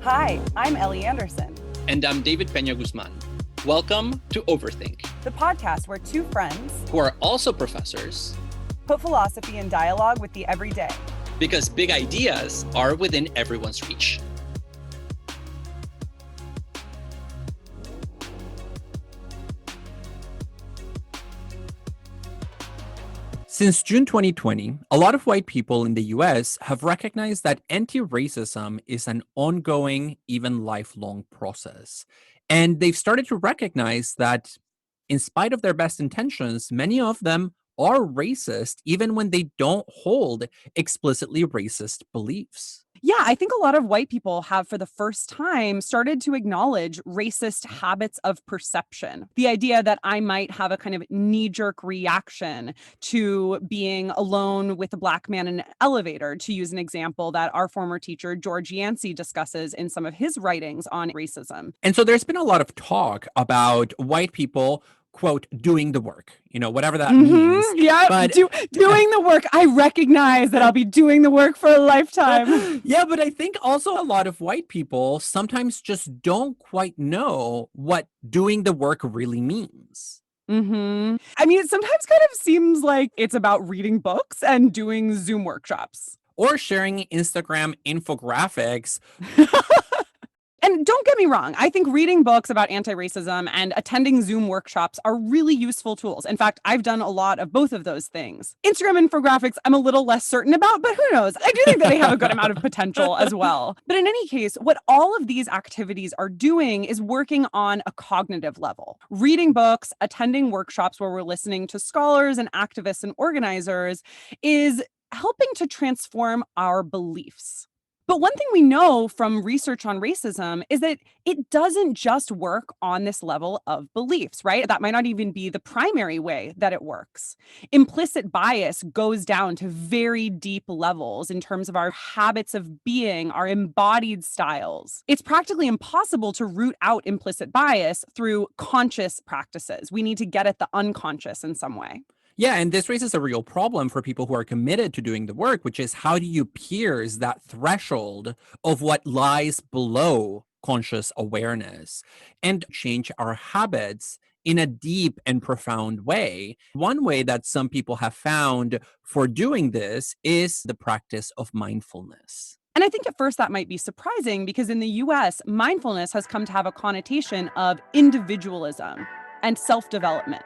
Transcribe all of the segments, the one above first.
Hi, I'm Ellie Anderson, And I'm David Peña-Guzmán. Welcome to Overthink, the podcast where two friends who are also professors, put philosophy in dialogue with the everyday. because big ideas are within everyone's reach. Since June 2020, a lot of white people in the US have recognized that anti-racism is an ongoing, even lifelong process. And they've started to recognize that, in spite of their best intentions, many of them are racist, even when they don't hold explicitly racist beliefs. Yeah, I think a lot of white people have, for the first time, started to acknowledge racist habits of perception. The idea that I might have a kind of knee jerk reaction to being alone with a Black man in an elevator, to use an example that our former teacher, George Yancey, discusses in some of his writings on racism. And so there's been a lot of talk about white people, quote, doing the work, whatever that means. Yeah, But doing the work. I recognize that I'll be doing the work for a lifetime. yeah, but I think also a lot of white people sometimes just don't quite know what doing the work really means. I mean, it sometimes kind of seems like it's about reading books and doing Zoom workshops. Or sharing Instagram infographics. And don't get me wrong, I think reading books about anti-racism and attending Zoom workshops are really useful tools. In fact, I've done a lot of both of those things. Instagram infographics, I'm a little less certain about, but who knows? I do think that they have a good amount of potential as well. But in any case, what all of these activities are doing is working on a cognitive level. Reading books, attending workshops where we're listening to scholars and activists and organizers is helping to transform our beliefs. But one thing we know from research on racism is that it doesn't just work on this level of beliefs, right? That might not even be the primary way that it works. Implicit bias goes down to very deep levels in terms of our habits of being, our embodied styles. It's practically impossible to root out implicit bias through conscious practices. We need to get at the unconscious in some way. Yeah, and this raises a real problem for people who are committed to doing the work, which is how do you pierce that threshold of what lies below conscious awareness and change our habits in a deep and profound way? One way that some people have found for doing this is the practice of mindfulness. And I think at first that might be surprising because in the US, mindfulness has come to have a connotation of individualism and self-development.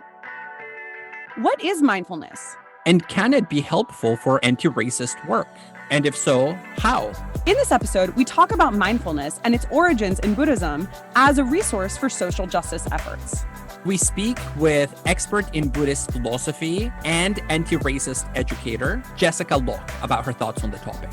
What is mindfulness? And can it be helpful for anti-racist work? And if so, how? In this episode, we talk about mindfulness and its origins in Buddhism as a resource for social justice efforts. We speak with expert in Buddhist philosophy and anti-racist educator, Jessica Locke, about her thoughts on the topic.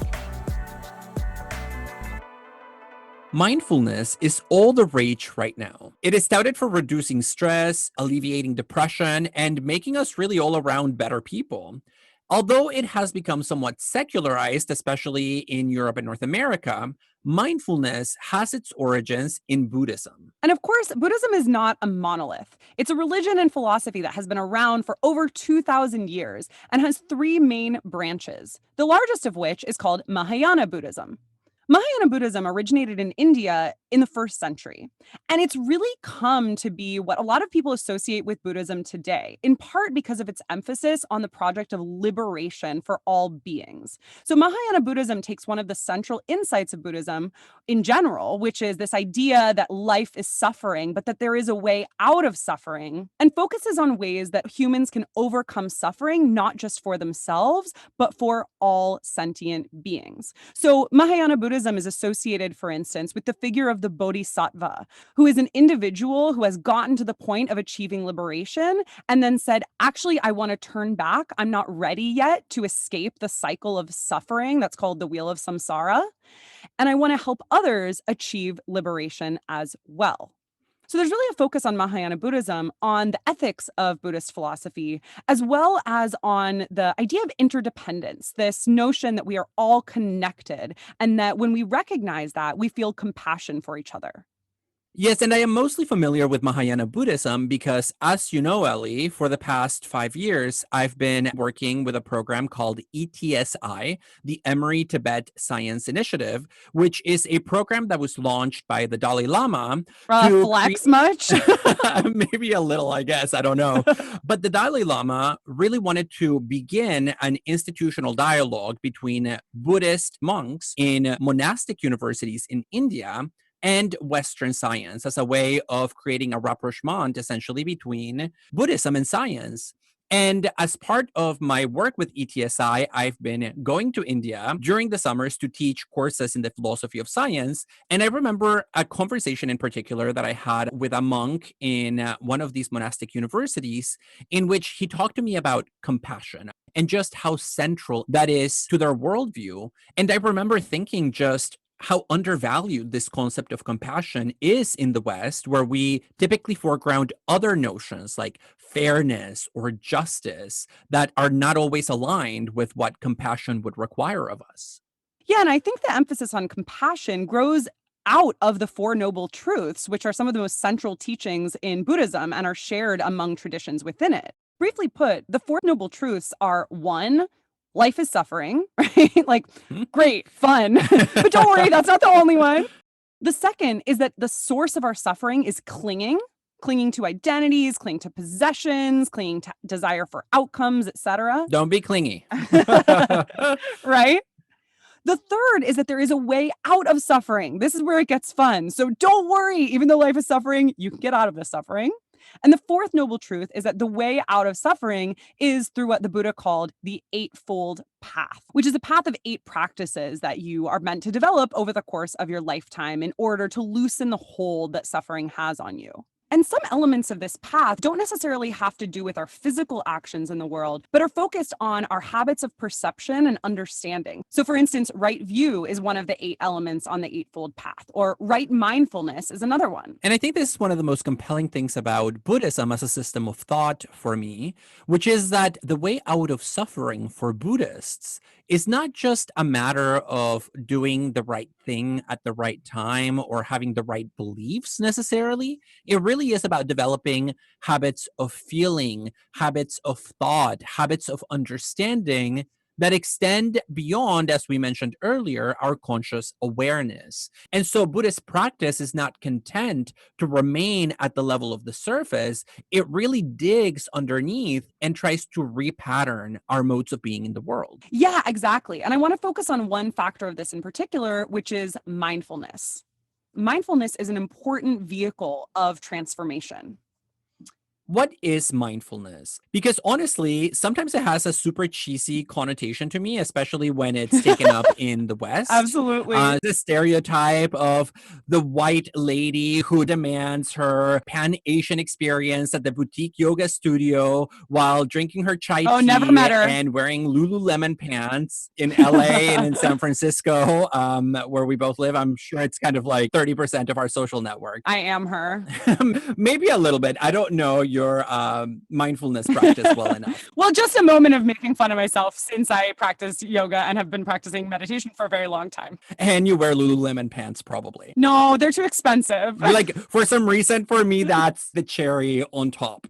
Mindfulness is all the rage right now. It is touted for reducing stress, alleviating depression, and making us really all around better people. Although it has become somewhat secularized, especially in Europe and North America, mindfulness has its origins in Buddhism. And of course, Buddhism is not a monolith. It's a religion and philosophy that has been around for over 2,000 years and has three main branches, the largest of which is called Mahayana Buddhism. Mahayana Buddhism originated in India in the 1st century, and it's really come to be what a lot of people associate with Buddhism today, in part because of its emphasis on the project of liberation for all beings. So Mahayana Buddhism takes one of the central insights of Buddhism in general, which is this idea that life is suffering, but that there is a way out of suffering, and focuses on ways that humans can overcome suffering, not just for themselves, but for all sentient beings. So Mahayana Buddhism is associated, for instance, with the figure of the Bodhisattva, who is an individual who has gotten to the point of achieving liberation and then said, actually, I want to turn back. I'm not ready yet to escape the cycle of suffering that's called the wheel of samsara. And I want to help others achieve liberation as well. So there's really a focus on Mahayana Buddhism on the ethics of Buddhist philosophy, as well as on the idea of interdependence, this notion that we are all connected and that when we recognize that, we feel compassion for each other. Yes, and I am mostly familiar with Mahayana Buddhism because, as you know, Ellie, for the past 5 years, I've been working with a program called ETSI, the Emory Tibet Science Initiative, which is a program that was launched by the Dalai Lama to create. Flex much? Maybe a little, I guess. I don't know. But the Dalai Lama really wanted to begin an institutional dialogue between Buddhist monks in monastic universities in India and Western science as a way of creating a rapprochement essentially between Buddhism and science. And as part of my work with ETSI, I've been going to India during the summers to teach courses in the philosophy of science. And I remember a conversation in particular that I had with a monk in one of these monastic universities, in which he talked to me about compassion and just how central that is to their worldview. And I remember thinking just how undervalued this concept of compassion is in the West, where we typically foreground other notions like fairness or justice that are not always aligned with what compassion would require of us. Yeah, and I think the emphasis on compassion grows out of the Four Noble Truths, which are some of the most central teachings in Buddhism and are shared among traditions within it. Briefly put, the Four Noble Truths are one, life is suffering, right? Like, Hmm? great, fun. But don't worry, that's not the only one. The second is that the source of our suffering is clinging to identities, clinging to possessions, clinging to desire for outcomes, etc. Don't be clingy. Right? The third is that there is a way out of suffering. This is where it gets fun. So don't worry, even though life is suffering, you can get out of the suffering. And the fourth noble truth is that the way out of suffering is through what the Buddha called the Eightfold Path, which is a path of 8 practices that you are meant to develop over the course of your lifetime in order to loosen the hold that suffering has on you. And some elements of this path don't necessarily have to do with our physical actions in the world, but are focused on our habits of perception and understanding. So, for instance, right view is one of the 8 elements on the Eightfold Path, or right mindfulness is another one. And I think this is one of the most compelling things about Buddhism as a system of thought for me, which is that the way out of suffering for Buddhists is not just a matter of doing the right thing at the right time or having the right beliefs necessarily. It really is about developing habits of feeling, habits of thought, habits of understanding that extend beyond, as we mentioned earlier, our conscious awareness. And so Buddhist practice is not content to remain at the level of the surface. It really digs underneath and tries to repattern our modes of being in the world. Yeah, exactly. And I want to focus on one factor of this in particular, which is mindfulness. Mindfulness is an important vehicle of transformation. What is mindfulness? Because honestly, sometimes it has a super cheesy connotation to me, especially when it's taken up in the West. Absolutely. The stereotype of the white lady who demands her pan-Asian experience at the boutique yoga studio while drinking her chai Oh, never tea met her. and wearing Lululemon pants in LA and in San Francisco, where we both live. I'm sure it's kind of like 30% of our social network. I am her. Maybe a little bit. I don't know your mindfulness practice well enough. Well, just a moment of making fun of myself since I practice yoga and have been practicing meditation for a very long time. And you wear Lululemon pants, probably. No, they're too expensive. Like, for some reason, for me, that's the cherry on top.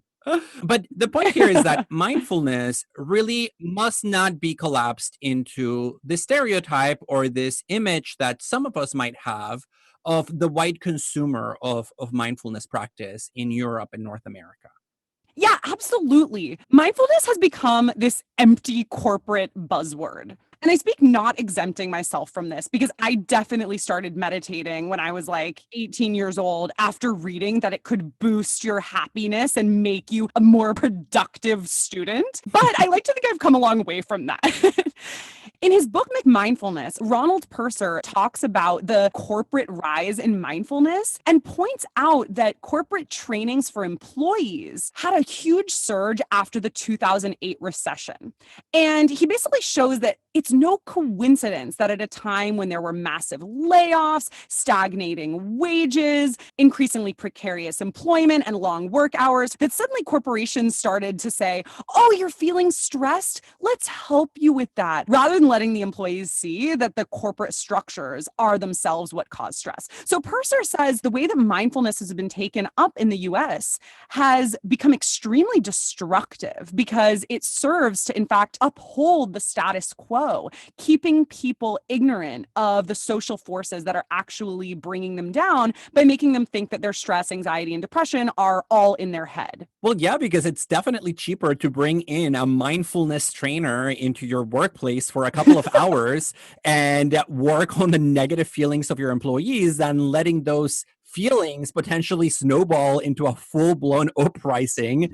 But the point here is that mindfulness really must not be collapsed into the stereotype or this image that some of us might have of the white consumer of mindfulness practice in Europe and North America. Yeah, absolutely. Mindfulness has become this empty corporate buzzword. And I speak not exempting myself from this because I definitely started meditating when I was like 18 years old after reading that it could boost your happiness and make you a more productive student. But I like to think I've come a long way from that. In his book, Mindfulness, Ronald Purser talks about the corporate rise in mindfulness and points out that corporate trainings for employees had a huge surge after the 2008 recession. And he basically shows that it's no coincidence that at a time when there were massive layoffs, stagnating wages, increasingly precarious employment, and long work hours, that suddenly corporations started to say, oh, you're feeling stressed? Let's help you with that. Rather than letting the employees see that the corporate structures are themselves what cause stress. So Purser says the way that mindfulness has been taken up in the US has become extremely destructive because it serves to, in fact, uphold the status quo, keeping people ignorant of the social forces that are actually bringing them down by making them think that their stress, anxiety, and depression are all in their head. Well, yeah, because it's definitely cheaper to bring in a mindfulness trainer into your workplace for a couple of hours and work on the negative feelings of your employees than letting those feelings potentially snowball into a full-blown uprising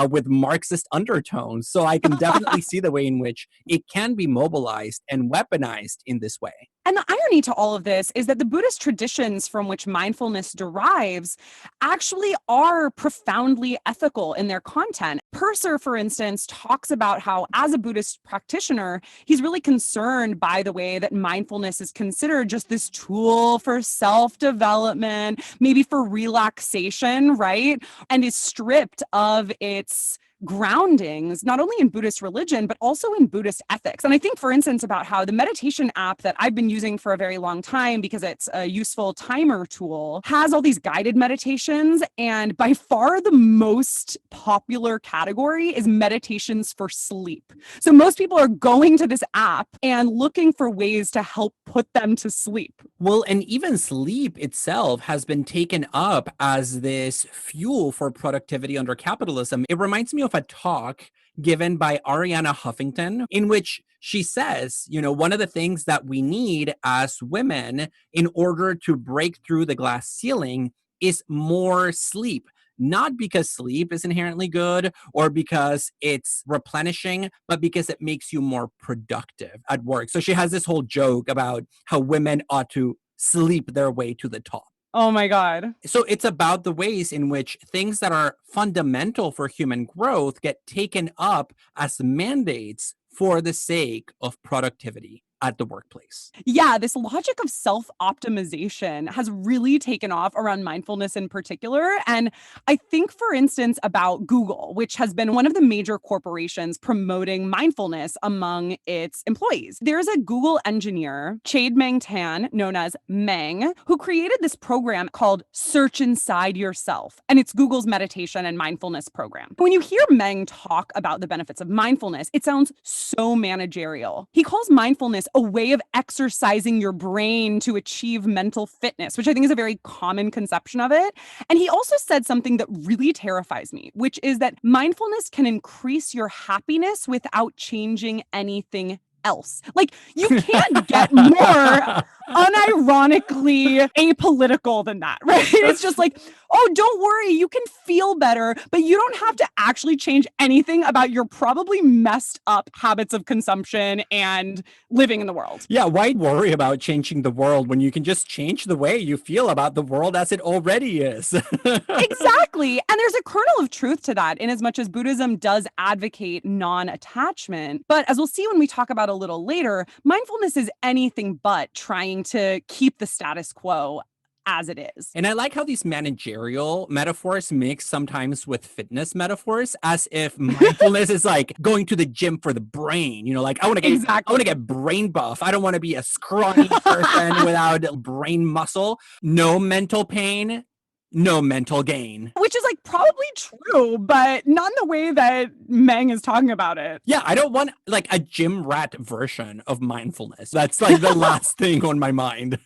with Marxist undertones. So I can definitely see the way in which it can be mobilized and weaponized in this way. And the irony to all of this is that the Buddhist traditions from which mindfulness derives actually are profoundly ethical in their content. Purser, for instance, talks about how, as a Buddhist practitioner, he's really concerned by the way that mindfulness is considered just this tool for self-development, maybe for relaxation, right? And is stripped of its groundings, not only in Buddhist religion, but also in Buddhist ethics. And I think, for instance, about how the meditation app that I've been using for a very long time, because it's a useful timer tool, has all these guided meditations. And by far the most popular category is meditations for sleep. So most people are going to this app and looking for ways to help put them to sleep. Well, and even sleep itself has been taken up as this fuel for productivity under capitalism. It reminds me of a talk given by Arianna Huffington, in which she says, one of the things that we need as women in order to break through the glass ceiling is more sleep. Not because sleep is inherently good or because it's replenishing, but because it makes you more productive at work. So she has this whole joke about how women ought to sleep their way to the top. Oh my God. So it's about the ways in which things that are fundamental for human growth get taken up as mandates for the sake of productivity at the workplace. Yeah, this logic of self-optimization has really taken off around mindfulness in particular. And I think, for instance, about Google, which has been one of the major corporations promoting mindfulness among its employees. There's a Google engineer, Chade-Meng Tan, known as Meng, who created this program called Search Inside Yourself. And it's Google's meditation and mindfulness program. When you hear Meng talk about the benefits of mindfulness, it sounds so managerial. He calls mindfulness a way of exercising your brain to achieve mental fitness, which I think is a very common conception of it. And he also said something that really terrifies me, which is that mindfulness can increase your happiness without changing anything else. Like, you can't get more unironically apolitical than that, right? It's just like, oh, don't worry, you can feel better, but you don't have to actually change anything about your probably messed up habits of consumption and living in the world. Yeah, why worry about changing the world when you can just change the way you feel about the world as it already is? Exactly. And there's a kernel of truth to that, in as much as Buddhism does advocate non-attachment. But as we'll see when we talk about a little later, mindfulness is anything but trying to keep the status quo as it is. And I like how these managerial metaphors mix sometimes with fitness metaphors, as if mindfulness is like going to the gym for the brain. Like I want to get brain buff. I don't want to be a scrawny person without brain muscle. No mental pain, no mental gain. Which is like probably true, but not in the way that Meng is talking about it. Yeah, I don't want like a gym rat version of mindfulness. That's like the last thing on my mind.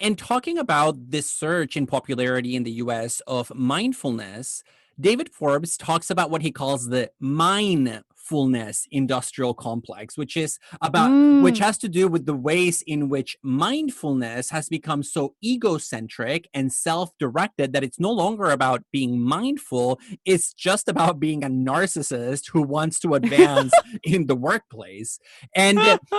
And talking about this surge in popularity in the US of mindfulness, David Forbes talks about what he calls the mindfulness industrial complex, which is about which has to do with the ways in which mindfulness has become so egocentric and self-directed that it's no longer about being mindful, it's just about being a narcissist who wants to advance in the workplace. And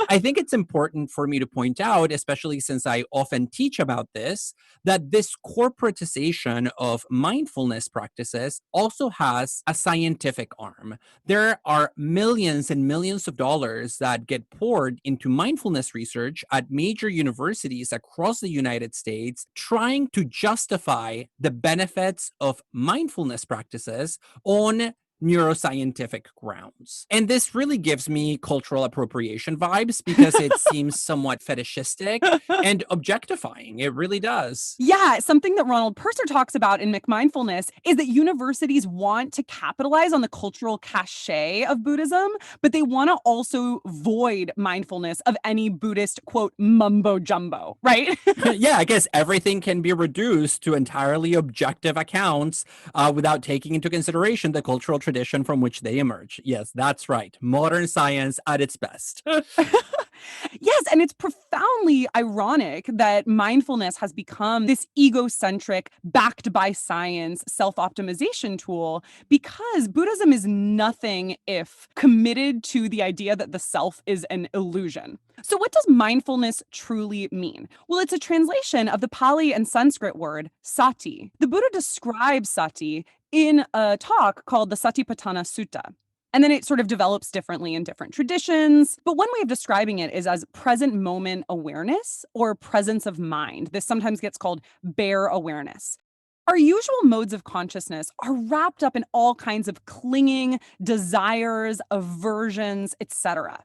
I think it's important for me to point out, especially since I often teach about this, that this corporatization of mindfulness practices also has a scientific arm. There are millions and millions of dollars that get poured into mindfulness research at major universities across the United States, trying to justify the benefits of mindfulness practices on neuroscientific grounds. And this really gives me cultural appropriation vibes because it seems somewhat fetishistic and objectifying. It really does. Yeah, something that Ronald Purser talks about in McMindfulness is that universities want to capitalize on the cultural cachet of Buddhism, but they want to also void mindfulness of any Buddhist, quote, mumbo jumbo, right? Yeah, I guess everything can be reduced to entirely objective accounts without taking into consideration the cultural tradition from which they emerge. Yes, that's right. Modern science at its best. Yes, and it's profoundly ironic that mindfulness has become this egocentric, backed by science, self optimization tool because Buddhism is nothing if committed to the idea that the self is an illusion. So, what does mindfulness truly mean? Well, it's a translation of the Pali and Sanskrit word sati. The Buddha describes sati in a talk called the Satipatthana Sutta. And then it sort of develops differently in different traditions. But one way of describing it is as present moment awareness or presence of mind. This sometimes gets called bare awareness. Our usual modes of consciousness are wrapped up in all kinds of clinging, desires, aversions, etc.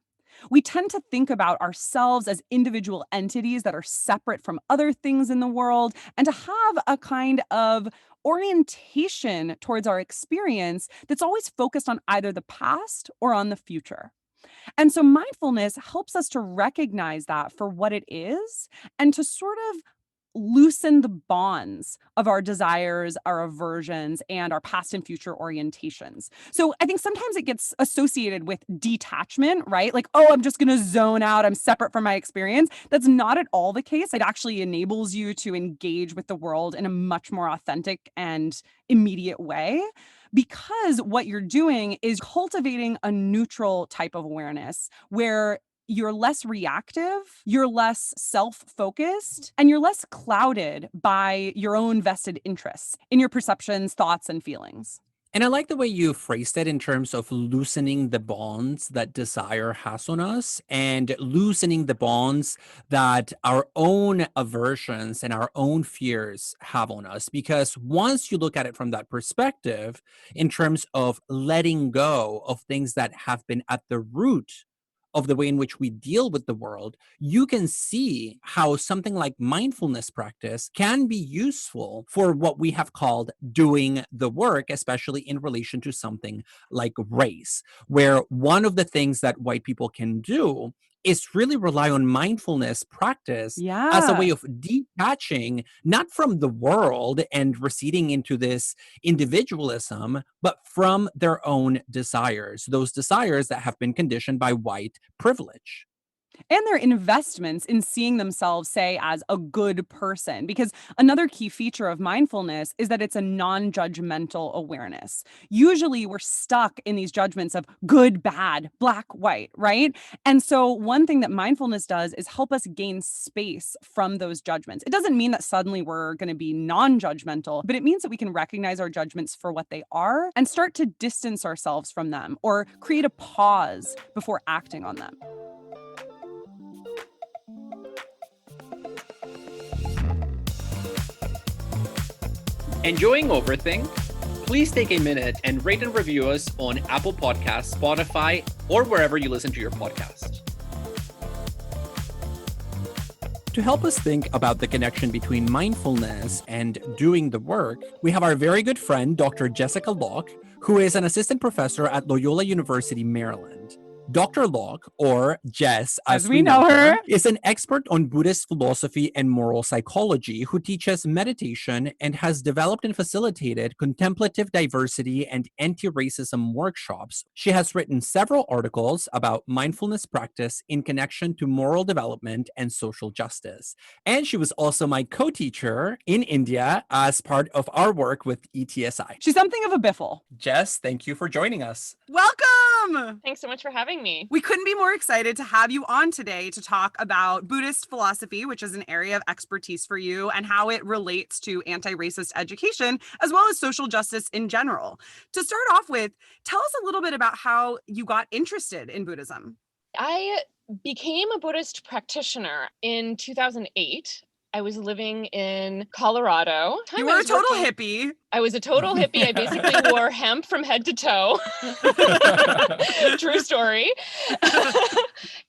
We tend to think about ourselves as individual entities that are separate from other things in the world and to have a kind of orientation towards our experience that's always focused on either the past or on the future. And so mindfulness helps us to recognize that for what it is and to sort of loosen the bonds of our desires, our aversions, and our past and future orientations. So I think sometimes it gets associated with detachment, right? Like, oh, I'm just going to zone out. I'm separate from my experience. That's not at all the case. It actually enables you to engage with the world in a much more authentic and immediate way. Because what you're doing is cultivating a neutral type of awareness where you're less reactive, you're less self-focused, and you're less clouded by your own vested interests in your perceptions, thoughts, and feelings. And I like the way you phrased it in terms of loosening the bonds that desire has on us and loosening the bonds that our own aversions and our own fears have on us. Because once you look at it from that perspective, in terms of letting go of things that have been at the root of the way in which we deal with the world, you can see how something like mindfulness practice can be useful for what we have called doing the work, especially in relation to something like race, where one of the things that white people can do is really rely on mindfulness practice as a way Yeah. of detaching, not from the world and receding into this individualism, but from their own desires, those desires that have been conditioned by white privilege. And their investments in seeing themselves, say, as a good person. Because another key feature of mindfulness is that it's a non judgmental awareness. Usually we're stuck in these judgments of good, bad, black, white, right? And so, one thing that mindfulness does is help us gain space from those judgments. It doesn't mean that suddenly we're going to be non judgmental, but it means that we can recognize our judgments for what they are and start to distance ourselves from them or create a pause before acting on them. Enjoying Overthink? Please take a minute and rate and review us on Apple Podcasts, Spotify, or wherever you listen to your podcast. To help us think about the connection between mindfulness and doing the work, we have our very good friend, Dr. Jessica Locke, who is an assistant professor at Loyola University, Maryland. Dr. Locke, or Jess as we know her, is an expert on Buddhist philosophy and moral psychology who teaches meditation and has developed and facilitated contemplative diversity and anti-racism workshops. She has written several articles about mindfulness practice in connection to moral development and social justice. And she was also my co-teacher in India as part of our work with ETSI. She's something of a biffle. Jess, thank you for joining us. Welcome! Thanks so much for having me. We couldn't be more excited to have you on today to talk about Buddhist philosophy, which is an area of expertise for you, and how it relates to anti-racist education, as well as social justice in general. To start off with, tell us a little bit about how you got interested in Buddhism. I became a Buddhist practitioner in 2008. I was living in Colorado. You were a total hippie. I was a total hippie. I basically wore hemp from head to toe. True story.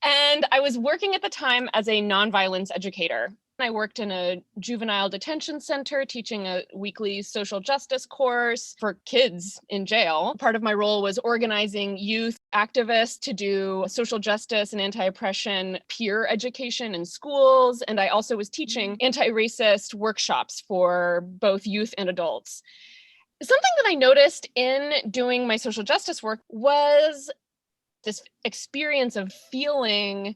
And I was working at the time as a nonviolence educator. I worked in a juvenile detention center teaching a weekly social justice course for kids in jail. Part of my role was organizing youth activists to do social justice and anti-oppression peer education in schools. And I also was teaching anti-racist workshops for both youth and adults. Something that I noticed in doing my social justice work was this experience of feeling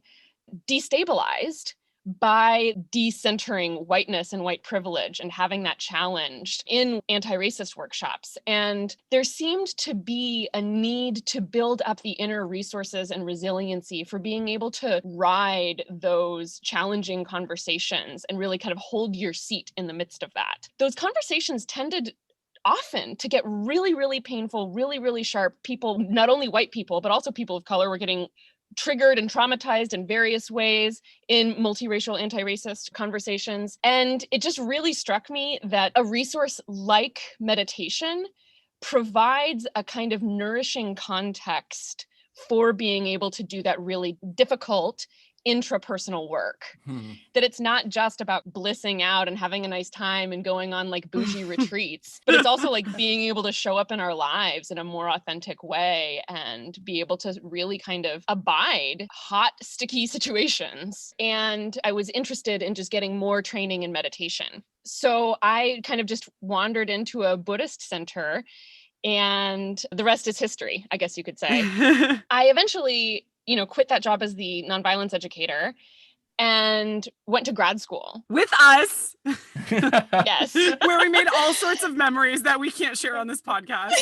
destabilized by decentering whiteness and white privilege and having that challenged in anti-racist workshops. And there seemed to be a need to build up the inner resources and resiliency for being able to ride those challenging conversations and really kind of hold your seat in the midst of that. Those conversations tended often to get really, really painful, really, really sharp. People, not only white people, but also people of color, were getting triggered and traumatized in various ways in multiracial, anti-racist conversations. And it just really struck me that a resource like meditation provides a kind of nourishing context for being able to do that really difficult intrapersonal work. That it's not just about blissing out and having a nice time and going on like bougie retreats, but it's also like being able to show up in our lives in a more authentic way and be able to really kind of abide hot, sticky situations. And I was interested in just getting more training in meditation. So I kind of just wandered into a Buddhist center, and the rest is history, I guess you could say. I eventually quit that job as the nonviolence educator and went to grad school. With us. Yes. Where we made all sorts of memories that we can't share on this podcast.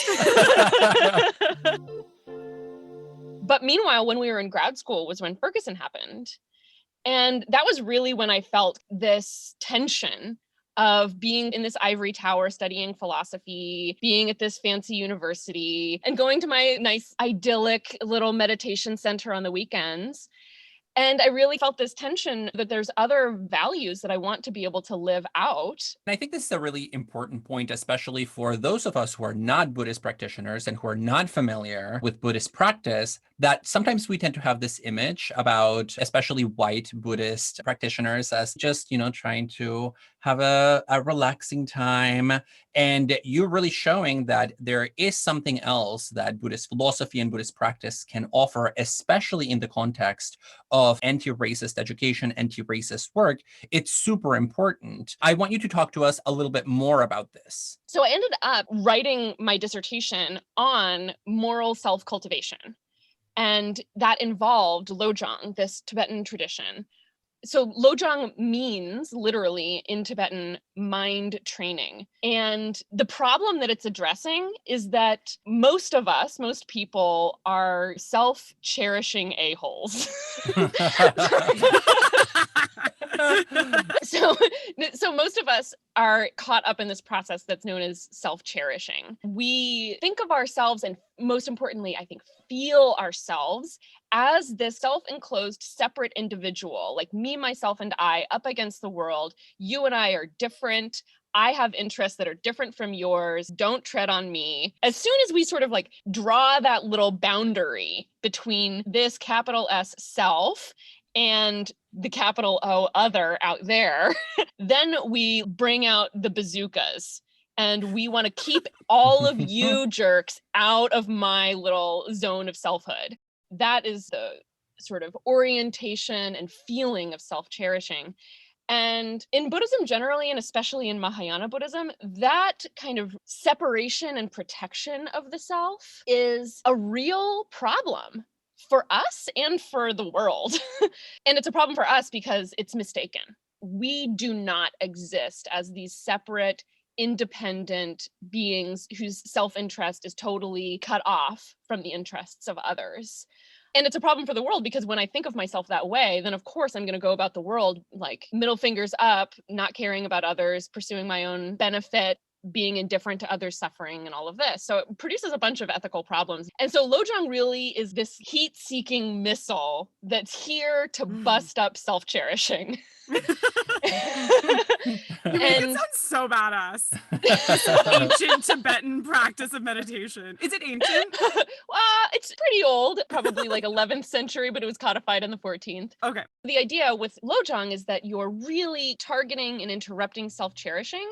But meanwhile, when we were in grad school was when Ferguson happened. And that was really when I felt this tension of being in this ivory tower studying philosophy, being at this fancy university, and going to my nice idyllic little meditation center on the weekends. And I really felt this tension that there's other values that I want to be able to live out. And I think this is a really important point, especially for those of us who are not Buddhist practitioners and who are not familiar with Buddhist practice, that sometimes we tend to have this image about especially white Buddhist practitioners as just, trying to have a relaxing time. And you're really showing that there is something else that Buddhist philosophy and Buddhist practice can offer, especially in the context of anti-racist education, anti-racist work. It's super important. I want you to talk to us a little bit more about this. So I ended up writing my dissertation on moral self-cultivation. And that involved Lojong, this Tibetan tradition. So Lojong means literally in Tibetan mind training. And the problem that it's addressing is that most people are self-cherishing a-holes. So most of us are caught up in this process that's known as self-cherishing. We think of ourselves, and most importantly, I think, feel ourselves as this self-enclosed separate individual, like me, myself, and I, up against the world. You and I are different. I have interests that are different from yours. Don't tread on me. As soon as we sort of like draw that little boundary between this capital S self and the capital O other out there, then we bring out the bazookas. And we want to keep all of you jerks out of my little zone of selfhood. That is the sort of orientation and feeling of self-cherishing. And in Buddhism generally, and especially in Mahayana Buddhism, that kind of separation and protection of the self is a real problem for us and for the world. And it's a problem for us because it's mistaken. We do not exist as these separate, independent beings whose self-interest is totally cut off from the interests of others. And it's a problem for the world because when I think of myself that way, then of course I'm going to go about the world like middle fingers up, not caring about others, pursuing my own benefit. being indifferent to others' suffering and all of this. So it produces a bunch of ethical problems. And so Lojong really is this heat-seeking missile that's here to bust up self-cherishing. You make it sound so badass. This ancient Tibetan practice of meditation. Is it ancient? It's pretty old, probably like 11th century, but it was codified in the 14th. Okay. The idea with Lojong is that you're really targeting and interrupting self-cherishing.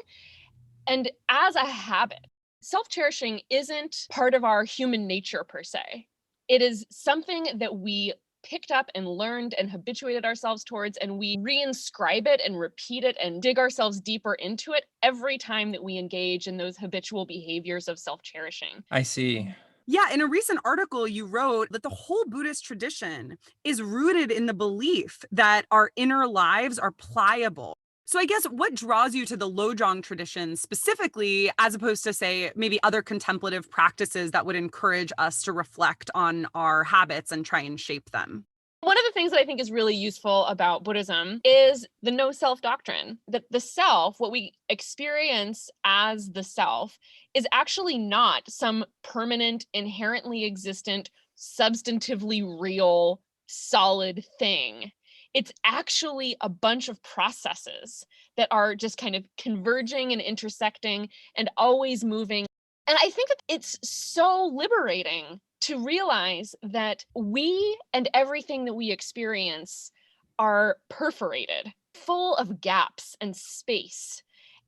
And as a habit, self-cherishing isn't part of our human nature per se. It is something that we picked up and learned and habituated ourselves towards, and we reinscribe it and repeat it and dig ourselves deeper into it every time that we engage in those habitual behaviors of self-cherishing. I see. Yeah, in a recent article, you wrote that the whole Buddhist tradition is rooted in the belief that our inner lives are pliable. So I guess what draws you to the Lojong tradition specifically, as opposed to, say, maybe other contemplative practices that would encourage us to reflect on our habits and try and shape them? One of the things that I think is really useful about Buddhism is the no self doctrine, that the self, what we experience as the self, is actually not some permanent, inherently existent, substantively real, solid thing. It's actually a bunch of processes that are just kind of converging and intersecting and always moving. And I think that it's so liberating to realize that we and everything that we experience are perforated, full of gaps and space.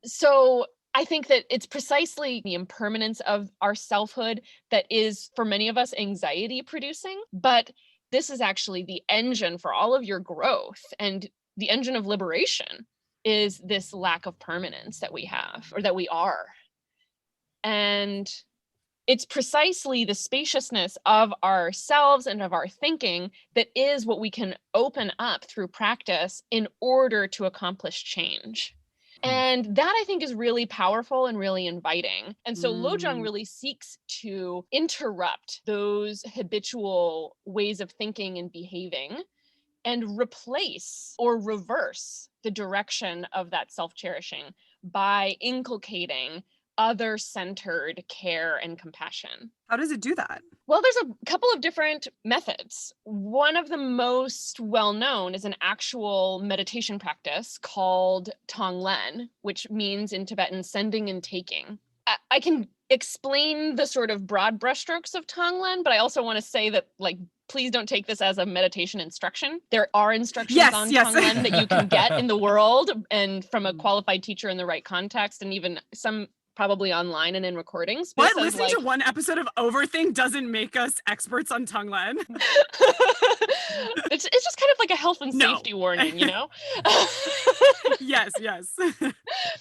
So I think that it's precisely the impermanence of our selfhood that is, for many of us, anxiety producing. But this is actually the engine for all of your growth, and the engine of liberation is this lack of permanence that we have, or that we are. And it's precisely the spaciousness of ourselves and of our thinking that is what we can open up through practice in order to accomplish change. And that, I think, is really powerful and really inviting. And so Lojong really seeks to interrupt those habitual ways of thinking and behaving and replace or reverse the direction of that self-cherishing by inculcating other-centered care and compassion. How does it do that? Well, there's a couple of different methods. One of the most well-known is an actual meditation practice called Tonglen, which means in Tibetan, sending and taking. I can explain the sort of broad brushstrokes of Tonglen, but I also want to say that, like, please don't take this as a meditation instruction. There are instructions on Tonglen that you can get in the world and from a qualified teacher in the right context, and even some probably online and in recordings. What? Listening to one episode of Overthink doesn't make us experts on Tonglen? It's just kind of like a health and safety warning, you know? Yes.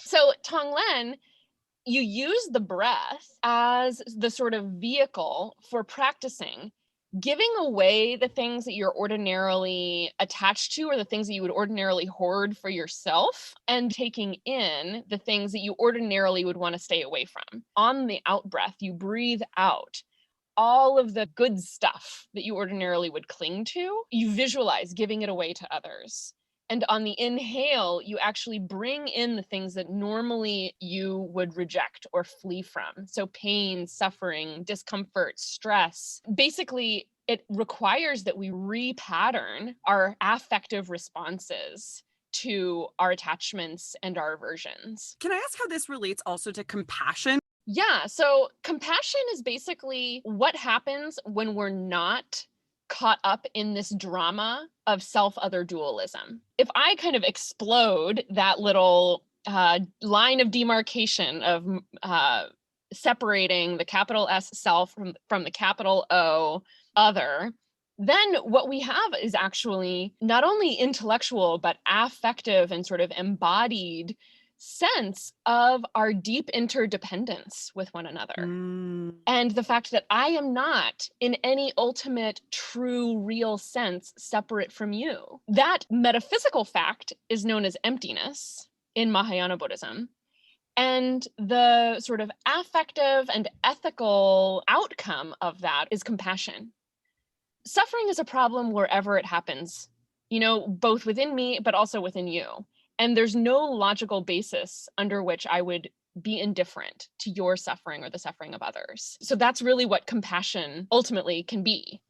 So Tonglen, you use the breath as the sort of vehicle for practicing giving away the things that you're ordinarily attached to, or the things that you would ordinarily hoard for yourself, and taking in the things that you ordinarily would want to stay away from. On the out breath, you breathe out all of the good stuff that you ordinarily would cling to. You visualize giving it away to others. And on the inhale, you actually bring in the things that normally you would reject or flee from. So pain, suffering, discomfort, stress. Basically, it requires that we repattern our affective responses to our attachments and our aversions. Can I ask how this relates also to compassion? Yeah, so compassion is basically what happens when we're not caught up in this drama of self-other dualism. If I kind of explode that little line of demarcation of separating the capital S self from the capital O other, then what we have is actually not only intellectual, but affective and sort of embodied sense of our deep interdependence with one another. And the fact that I am not in any ultimate, true, real sense separate from you. That metaphysical fact is known as emptiness in Mahayana Buddhism. And the sort of affective and ethical outcome of that is compassion. Suffering is a problem wherever it happens, you know, both within me, but also within you. And there's no logical basis under which I would be indifferent to your suffering or the suffering of others. So that's really what compassion ultimately can be.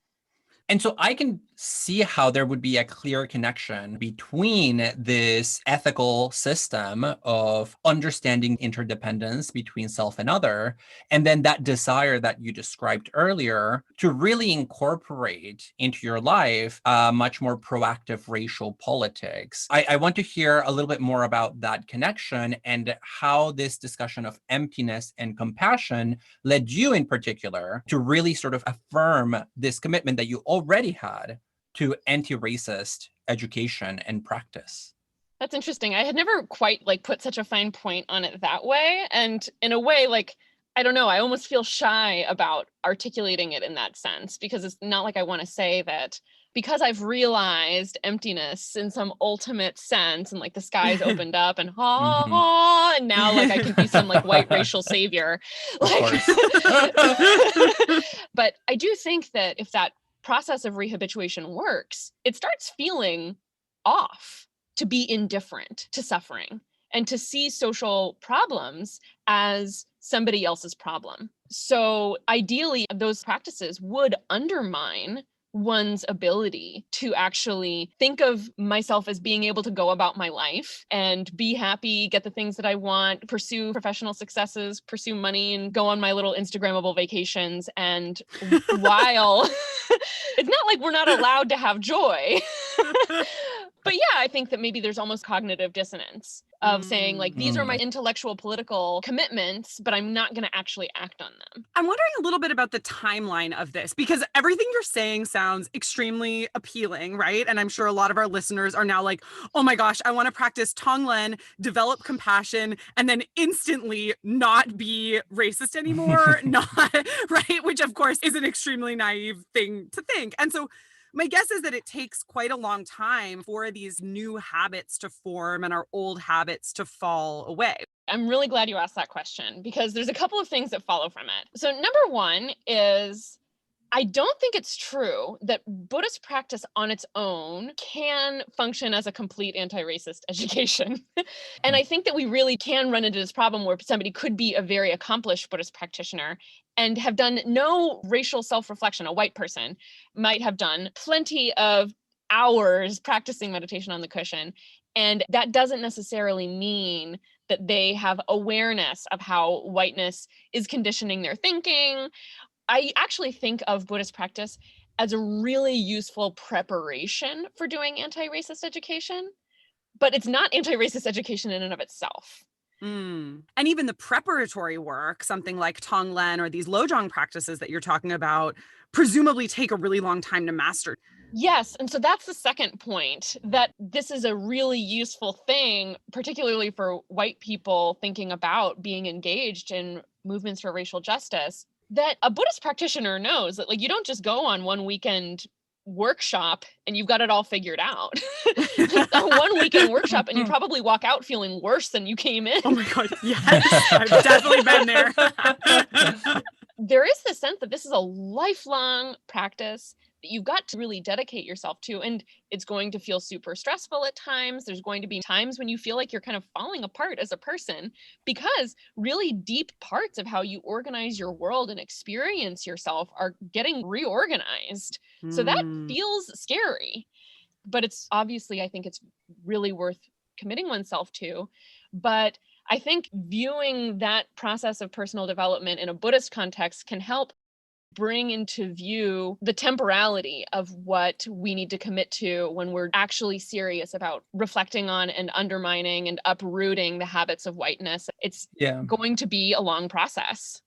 And so I can see how there would be a clear connection between this ethical system of understanding interdependence between self and other, and then that desire that you described earlier to really incorporate into your life much more proactive racial politics. I want to hear a little bit more about that connection and how this discussion of emptiness and compassion led you in particular to really sort of affirm this commitment that you already had to anti-racist education and practice. That's interesting. I had never quite put such a fine point on it that way. And in a way, I don't know, I almost feel shy about articulating it in that sense, because it's not like I want to say that because I've realized emptiness in some ultimate sense and the skies opened up and and now I can be some white racial savior. Of course. But I do think that if that process of rehabituation works, it starts feeling off to be indifferent to suffering and to see social problems as somebody else's problem. So ideally, those practices would undermine one's ability to actually think of myself as being able to go about my life and be happy, get the things that I want, pursue professional successes, pursue money, and go on my little Instagrammable vacations. And while it's not like we're not allowed to have joy, but yeah, I think that maybe there's almost cognitive dissonance of saying these are my intellectual political commitments, but I'm not going to actually act on them. I'm wondering a little bit about the timeline of this, because everything you're saying sounds extremely appealing, right? And I'm sure a lot of our listeners are now like, oh my gosh, I want to practice Tonglen, develop compassion, and then instantly not be racist anymore, right? Which of course is an extremely naive thing to think. And so my guess is that it takes quite a long time for these new habits to form and our old habits to fall away. I'm really glad you asked that question, because there's a couple of things that follow from it. So number one is, I don't think it's true that Buddhist practice on its own can function as a complete anti-racist education. And I think that we really can run into this problem where somebody could be a very accomplished Buddhist practitioner and have done no racial self-reflection. A white person might have done plenty of hours practicing meditation on the cushion. And that doesn't necessarily mean that they have awareness of how whiteness is conditioning their thinking. I actually think of Buddhist practice as a really useful preparation for doing anti-racist education, but it's not anti-racist education in and of itself. And even the preparatory work, something like Tonglen or these Lojong practices that you're talking about, presumably take a really long time to master. Yes. And so that's the second point, that this is a really useful thing, particularly for white people thinking about being engaged in movements for racial justice, that a Buddhist practitioner knows that you don't just go on one weekend workshop and you've got it all figured out. A one weekend workshop and you probably walk out feeling worse than you came in. Oh my God, yes, I've definitely been there. There is the sense that this is a lifelong practice that you've got to really dedicate yourself to, and it's going to feel super stressful at times. There's going to be times when you feel like you're kind of falling apart as a person, because really deep parts of how you organize your world and experience yourself are getting reorganized. So that feels scary, but it's obviously, I think it's really worth committing oneself to. But I think viewing that process of personal development in a Buddhist context can help bring into view the temporality of what we need to commit to when we're actually serious about reflecting on and undermining and uprooting the habits of whiteness. It's going to be a long process.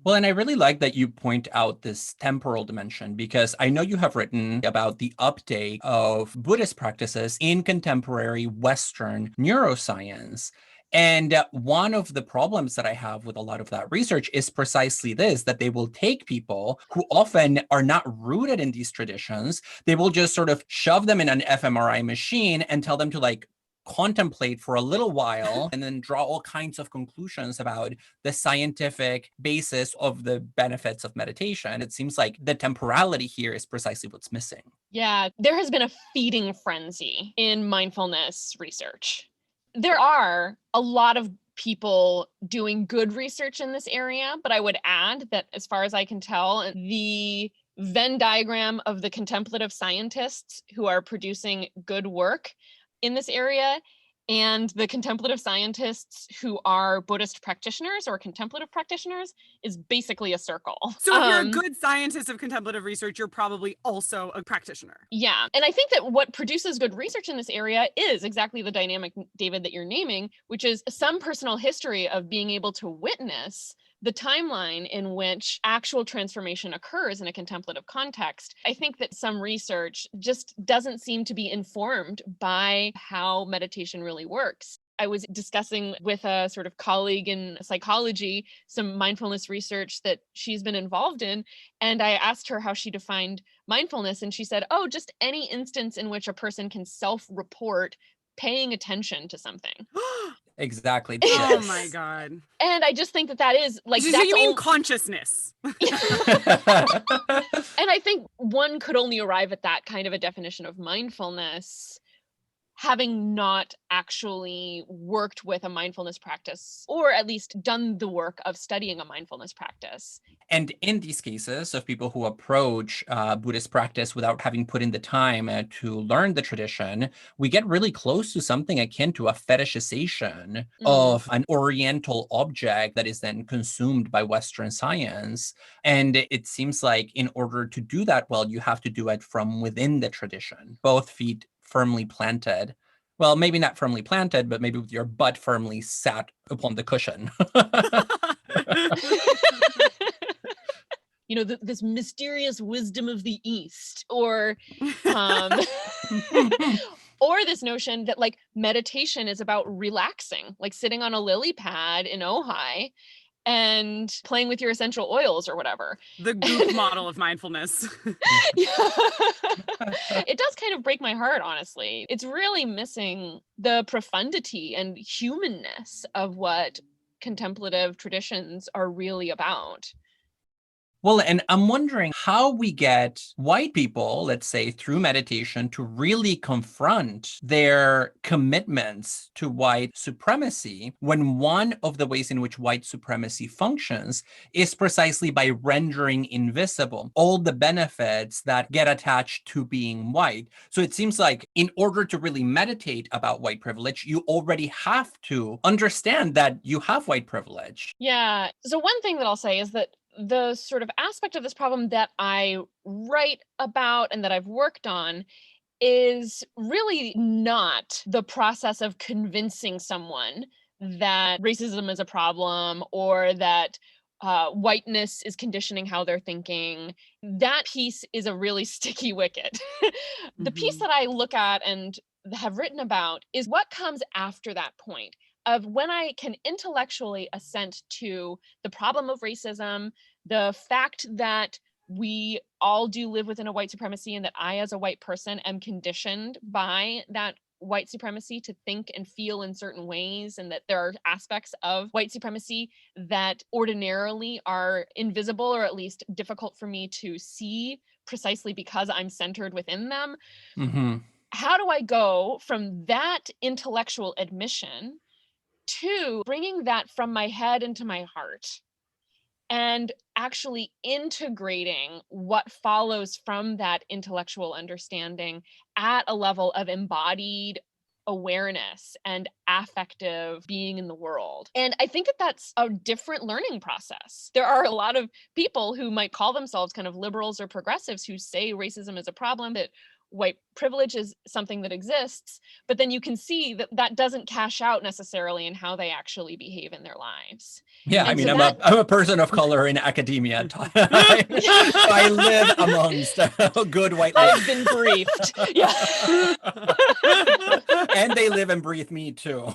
Well, and I really like that you point out this temporal dimension, because I know you have written about the uptake of Buddhist practices in contemporary Western neuroscience. And one of the problems that I have with a lot of that research is precisely this, that they will take people who often are not rooted in these traditions. They will just sort of shove them in an fMRI machine and tell them to contemplate for a little while and then draw all kinds of conclusions about the scientific basis of the benefits of meditation. It seems like the temporality here is precisely what's missing. Yeah, there has been a feeding frenzy in mindfulness research. There are a lot of people doing good research in this area, but I would add that as far as I can tell, the Venn diagram of the contemplative scientists who are producing good work in this area and the contemplative scientists who are Buddhist practitioners or contemplative practitioners is basically a circle. So if you're a good scientist of contemplative research, you're probably also a practitioner. Yeah. And I think that what produces good research in this area is exactly the dynamic, David, that you're naming, which is some personal history of being able to witness the timeline in which actual transformation occurs in a contemplative context. I think that some research just doesn't seem to be informed by how meditation really works. I was discussing with a sort of colleague in psychology some mindfulness research that she's been involved in. And I asked her how she defined mindfulness. And she said, oh, just any instance in which a person can self-report paying attention to something. Exactly. Oh my God. And I just think that is like, So that's you mean consciousness? And I think one could only arrive at that kind of a definition of mindfulness having not actually worked with a mindfulness practice, or at least done the work of studying a mindfulness practice. And in these cases of people who approach Buddhist practice without having put in the time to learn the tradition, we get really close to something akin to a fetishization of an oriental object that is then consumed by Western science. And it seems like in order to do that well, you have to do it from within the tradition, both feet firmly planted. Well, maybe not firmly planted, but maybe with your butt firmly sat upon the cushion. You know, this mysterious wisdom of the East, or or this notion that like meditation is about relaxing, like sitting on a lily pad in Ojai and playing with your essential oils or whatever. The goop model of mindfulness. It does kind of break my heart, honestly. It's really missing the profundity and humanness of what contemplative traditions are really about. Well, and I'm wondering how we get white people, let's say, through meditation to really confront their commitments to white supremacy when one of the ways in which white supremacy functions is precisely by rendering invisible all the benefits that get attached to being white. So it seems like in order to really meditate about white privilege, you already have to understand that you have white privilege. Yeah. So one thing that I'll say is that the sort of aspect of this problem that I write about and that I've worked on is really not the process of convincing someone that racism is a problem or that whiteness is conditioning how they're thinking. That piece is a really sticky wicket. The piece that I look at and have written about is what comes after that point of when I can intellectually assent to the problem of racism, the fact that we all do live within a white supremacy and that I, as a white person, am conditioned by that white supremacy to think and feel in certain ways, and that there are aspects of white supremacy that ordinarily are invisible or at least difficult for me to see precisely because I'm centered within them. How do I go from that intellectual admission to bringing that from my head into my heart and actually integrating what follows from that intellectual understanding at a level of embodied awareness and affective being in the world? And I think that that's a different learning process. There are a lot of people who might call themselves kind of liberals or progressives who say racism is a problem, that white privilege is something that exists, but then you can see that that doesn't cash out necessarily in how they actually behave in their lives. Yeah, And I mean, so I'm a person of color in academia. I live amongst good white ladies. I've been briefed. Yeah. And they live and breathe me too.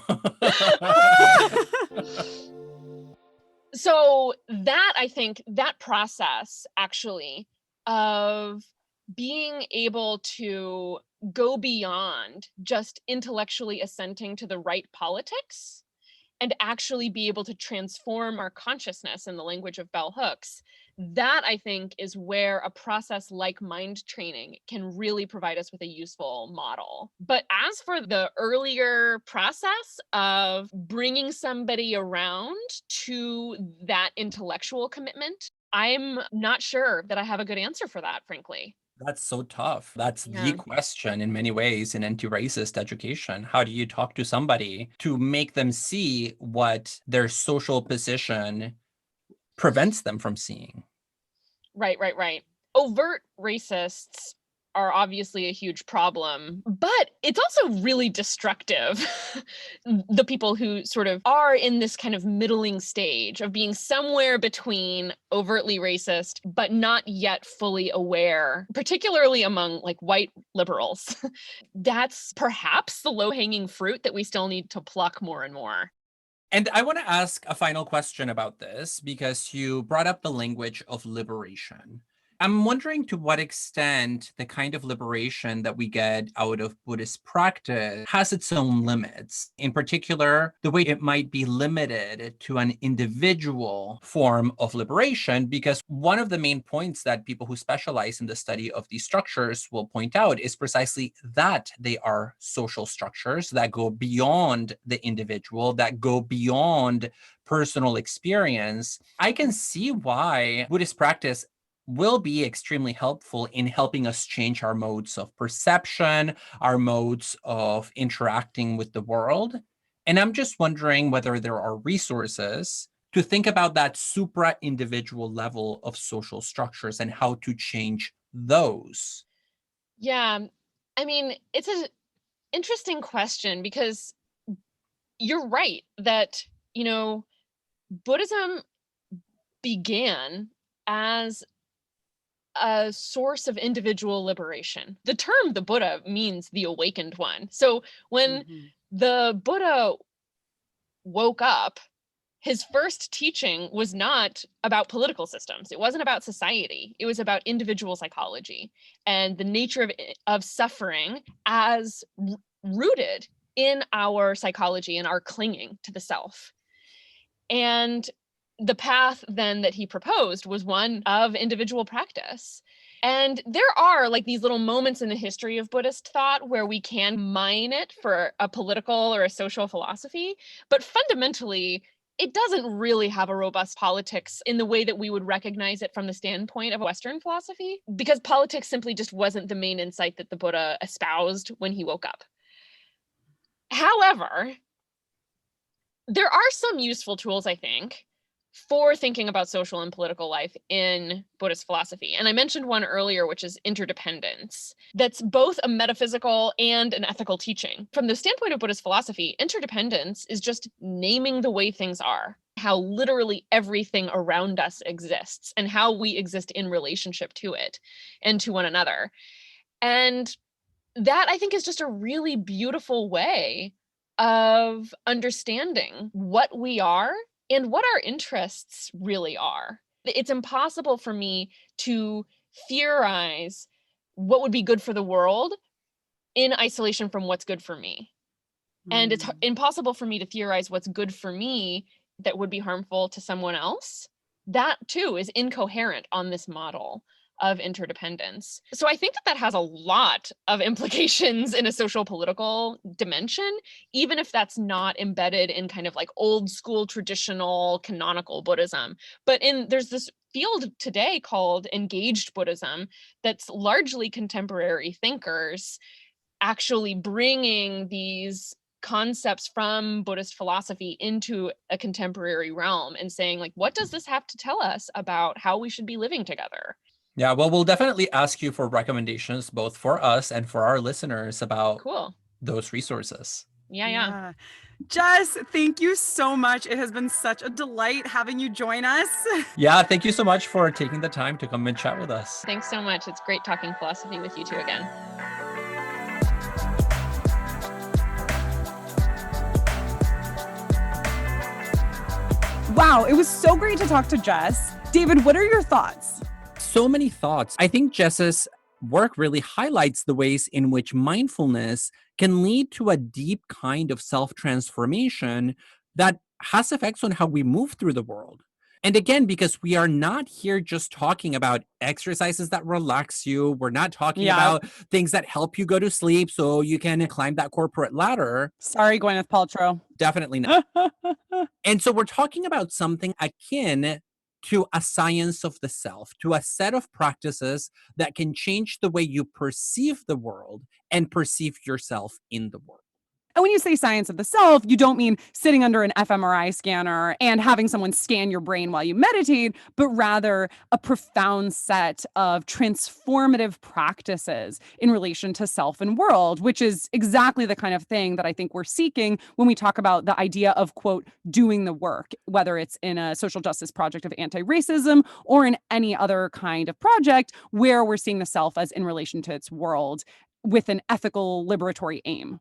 So that, I think, that process actually of being able to go beyond just intellectually assenting to the right politics and actually be able to transform our consciousness, in the language of bell hooks. That, I think, is where a process like mind training can really provide us with a useful model. But as for the earlier process of bringing somebody around to that intellectual commitment, I'm not sure that I have a good answer for that, frankly. That's so tough. That's the Yeah. question in many ways in anti-racist education. How do you talk to somebody to make them see what their social position prevents them from seeing? Right. Overt racists are obviously a huge problem, but it's also really destructive. The people who sort of are in this kind of middling stage of being somewhere between overtly racist, but not yet fully aware, particularly among like white liberals. That's perhaps the low-hanging fruit that we still need to pluck more and more. And I want to ask a final question about this because you brought up the language of liberation. I'm wondering to what extent the kind of liberation that we get out of Buddhist practice has its own limits. In particular, the way it might be limited to an individual form of liberation, because one of the main points that people who specialize in the study of these structures will point out is precisely that they are social structures that go beyond the individual, that go beyond personal experience. I can see why Buddhist practice will be extremely helpful in helping us change our modes of perception, our modes of interacting with the world. And I'm just wondering whether there are resources to think about that supra-individual level of social structures and how to change those. Yeah, I mean, it's an interesting question because you're right that, Buddhism began as a source of individual liberation. The term the Buddha means the awakened one. So when the Buddha woke up, his first teaching was not about political systems. It wasn't about society. It was about individual psychology and the nature of suffering as rooted in our psychology and our clinging to the self. And the path then that he proposed was one of individual practice. And there are like these little moments in the history of Buddhist thought where we can mine it for a political or a social philosophy, but fundamentally, it doesn't really have a robust politics in the way that we would recognize it from the standpoint of Western philosophy, because politics simply just wasn't the main insight that the Buddha espoused when he woke up. However, there are some useful tools, I think, for thinking about social and political life in Buddhist philosophy. And I mentioned one earlier, which is interdependence. That's both a metaphysical and an ethical teaching. From the standpoint of Buddhist philosophy, interdependence is just naming the way things are, how literally everything around us exists, and how we exist in relationship to it and to one another. And that, I think, is just a really beautiful way of understanding what we are and what our interests really are. It's impossible for me to theorize what would be good for the world in isolation from what's good for me. And it's impossible for me to theorize what's good for me that would be harmful to someone else. That too is incoherent on this model of interdependence. So I think that has a lot of implications in a social political dimension, even if that's not embedded in kind of like old school traditional canonical Buddhism. But there's this field today called engaged Buddhism that's largely contemporary thinkers actually bringing these concepts from Buddhist philosophy into a contemporary realm and saying, like, what does this have to tell us about how we should be living together? Yeah, well, we'll definitely ask you for recommendations, both for us and for our listeners, about those resources. Yeah. Jess, thank you so much. It has been such a delight having you join us. Yeah, thank you so much for taking the time to come and chat with us. Thanks so much. It's great talking philosophy with you two again. Wow, it was so great to talk to Jess. David, what are your thoughts? So many thoughts. I think Jess's work really highlights the ways in which mindfulness can lead to a deep kind of self-transformation that has effects on how we move through the world. And again, because we are not here just talking about exercises that relax you, we're not talking Yeah. about things that help you go to sleep so you can climb that corporate ladder. Sorry, Gwyneth Paltrow. Definitely not. And so we're talking about something akin to a science of the self, to a set of practices that can change the way you perceive the world and perceive yourself in the world. And when you say science of the self, you don't mean sitting under an fMRI scanner and having someone scan your brain while you meditate, but rather a profound set of transformative practices in relation to self and world, which is exactly the kind of thing that I think we're seeking when we talk about the idea of, quote, doing the work, whether it's in a social justice project of anti-racism or in any other kind of project where we're seeing the self as in relation to its world with an ethical liberatory aim.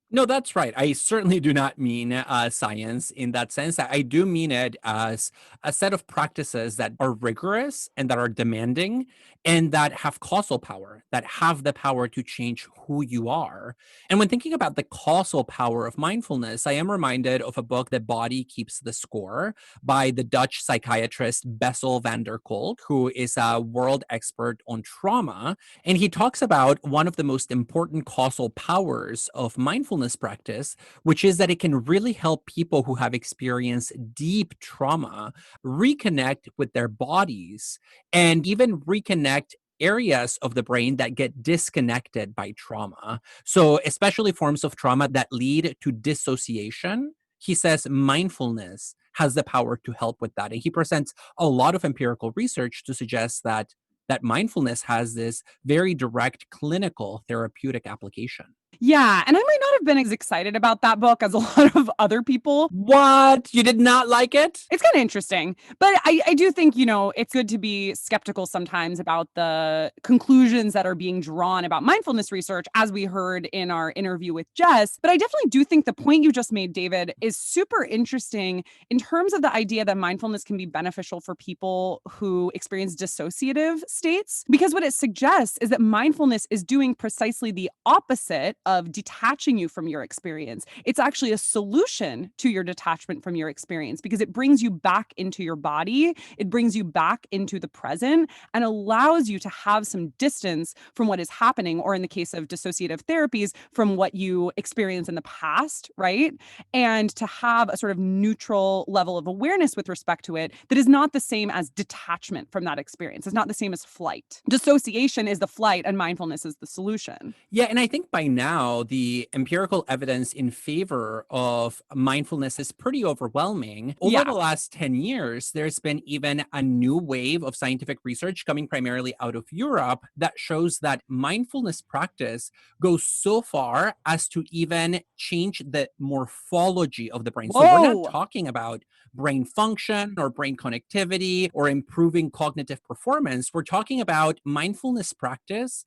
No, that's right. I certainly do not mean science in that sense. I do mean it as a set of practices that are rigorous and that are demanding and that have causal power, that have the power to change who you are. And when thinking about the causal power of mindfulness, I am reminded of a book, The Body Keeps the Score, by the Dutch psychiatrist Bessel van der Kolk, who is a world expert on trauma. And he talks about one of the most important causal powers of mindfulness practice, which is that it can really help people who have experienced deep trauma reconnect with their bodies and even reconnect areas of the brain that get disconnected by trauma. So, especially forms of trauma that lead to dissociation. He says mindfulness has the power to help with that. And he presents a lot of empirical research to suggest that mindfulness has this very direct clinical therapeutic application. Yeah, and I might not have been as excited about that book as a lot of other people. What? You did not like it? It's kind of interesting, but I do think, it's good to be skeptical sometimes about the conclusions that are being drawn about mindfulness research, as we heard in our interview with Jess. But I definitely do think the point you just made, David, is super interesting in terms of the idea that mindfulness can be beneficial for people who experience dissociative states, because what it suggests is that mindfulness is doing precisely the opposite of detaching you from your experience. It's actually a solution to your detachment from your experience because it brings you back into your body. It brings you back into the present and allows you to have some distance from what is happening, or in the case of dissociative therapies, from what you experienced in the past, right? And to have a sort of neutral level of awareness with respect to it that is not the same as detachment from that experience. It's not the same as flight. Dissociation is the flight and mindfulness is the solution. Yeah, and I think by now, the empirical evidence in favor of mindfulness is pretty overwhelming. Over the last 10 years, there's been even a new wave of scientific research coming primarily out of Europe that shows that mindfulness practice goes so far as to even change the morphology of the brain. So we're not talking about brain function or brain connectivity or improving cognitive performance. We're talking about mindfulness practice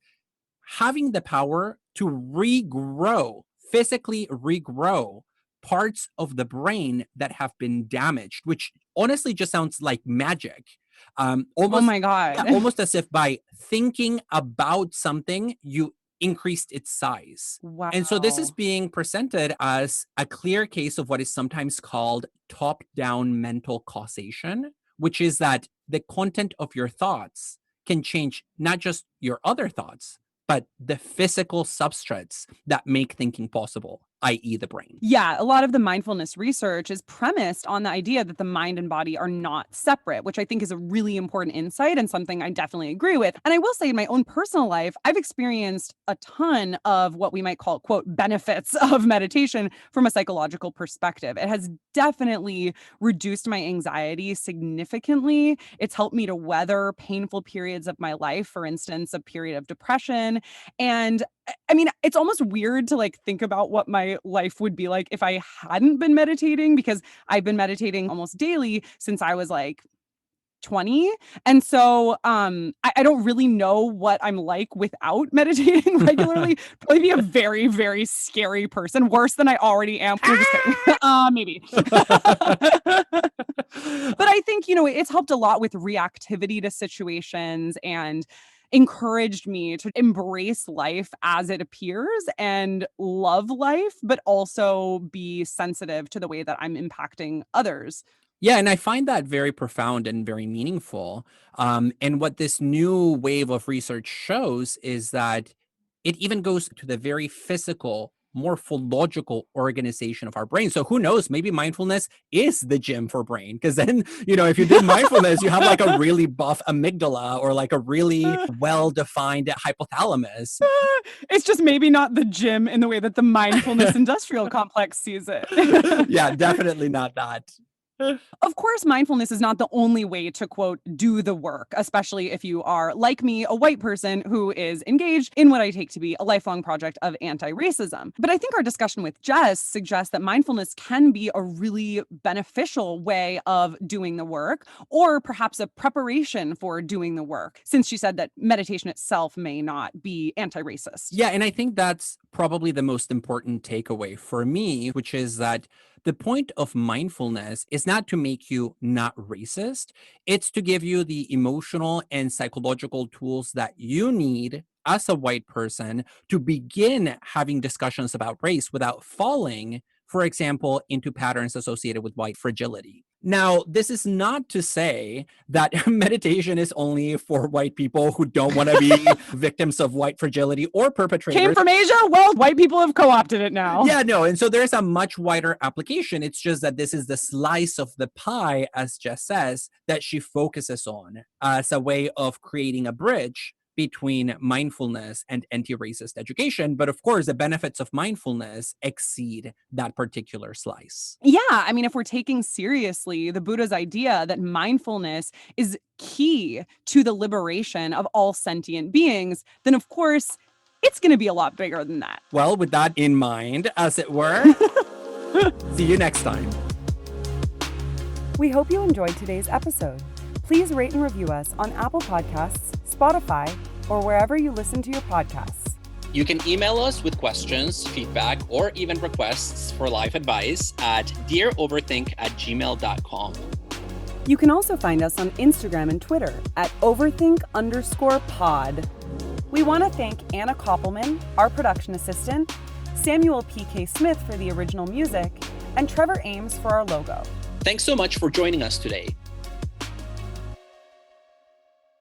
having the power to physically regrow parts of the brain that have been damaged, which honestly just sounds like magic. Oh my God. Almost as if by thinking about something, you increased its size. Wow. And so this is being presented as a clear case of what is sometimes called top-down mental causation, which is that the content of your thoughts can change not just your other thoughts, but the physical substrates that make thinking possible, i.e. the brain. Yeah, a lot of the mindfulness research is premised on the idea that the mind and body are not separate, which I think is a really important insight and something I definitely agree with. And I will say in my own personal life, I've experienced a ton of what we might call, quote, benefits of meditation from a psychological perspective. It has definitely reduced my anxiety significantly. It's helped me to weather painful periods of my life, for instance, a period of depression. And I mean, it's almost weird to think about what my life would be like if I hadn't been meditating, because I've been meditating almost daily since I was 20. And so I don't really know what I'm like without meditating regularly. Probably be a very, very scary person, worse than I already am. No, just kidding. Maybe. But I think, it's helped a lot with reactivity to situations and encouraged me to embrace life as it appears and love life, but also be sensitive to the way that I'm impacting others. Yeah, and I find that very profound and very meaningful. And what this new wave of research shows is that it even goes to the very physical, morphological organization of our brain. So who knows, maybe mindfulness is the gym for brain. Because then, if you did mindfulness, you have like a really buff amygdala or like a really well-defined hypothalamus. It's just maybe not the gym in the way that the mindfulness industrial complex sees it. Yeah, definitely not that. Of course, mindfulness is not the only way to, quote, do the work, especially if you are, like me, a white person who is engaged in what I take to be a lifelong project of anti-racism. But I think our discussion with Jess suggests that mindfulness can be a really beneficial way of doing the work, or perhaps a preparation for doing the work, since she said that meditation itself may not be anti-racist. Yeah, and I think that's probably the most important takeaway for me, which is that the point of mindfulness is not to make you not racist. It's to give you the emotional and psychological tools that you need as a white person to begin having discussions about race without falling, for example, into patterns associated with white fragility. Now, this is not to say that meditation is only for white people who don't want to be victims of white fragility or perpetrators. Came from Asia? Well, white people have co-opted it now. Yeah, no. And so there's a much wider application. It's just that this is the slice of the pie, as Jess says, that she focuses on as a way of creating a bridge between mindfulness and anti-racist education. But of course, the benefits of mindfulness exceed that particular slice. Yeah, I mean, if we're taking seriously the Buddha's idea that mindfulness is key to the liberation of all sentient beings, then of course, it's going to be a lot bigger than that. Well, with that in mind, as it were, see you next time. We hope you enjoyed today's episode. Please rate and review us on Apple Podcasts, Spotify, or wherever you listen to your podcasts. You can email us with questions, feedback, or even requests for life advice at dearoverthink@gmail.com. You can also find us on Instagram and Twitter at overthink_pod. We want to thank Anna Koppelman, our production assistant, Samuel P.K. Smith for the original music, and Trevor Ames for our logo. Thanks so much for joining us today.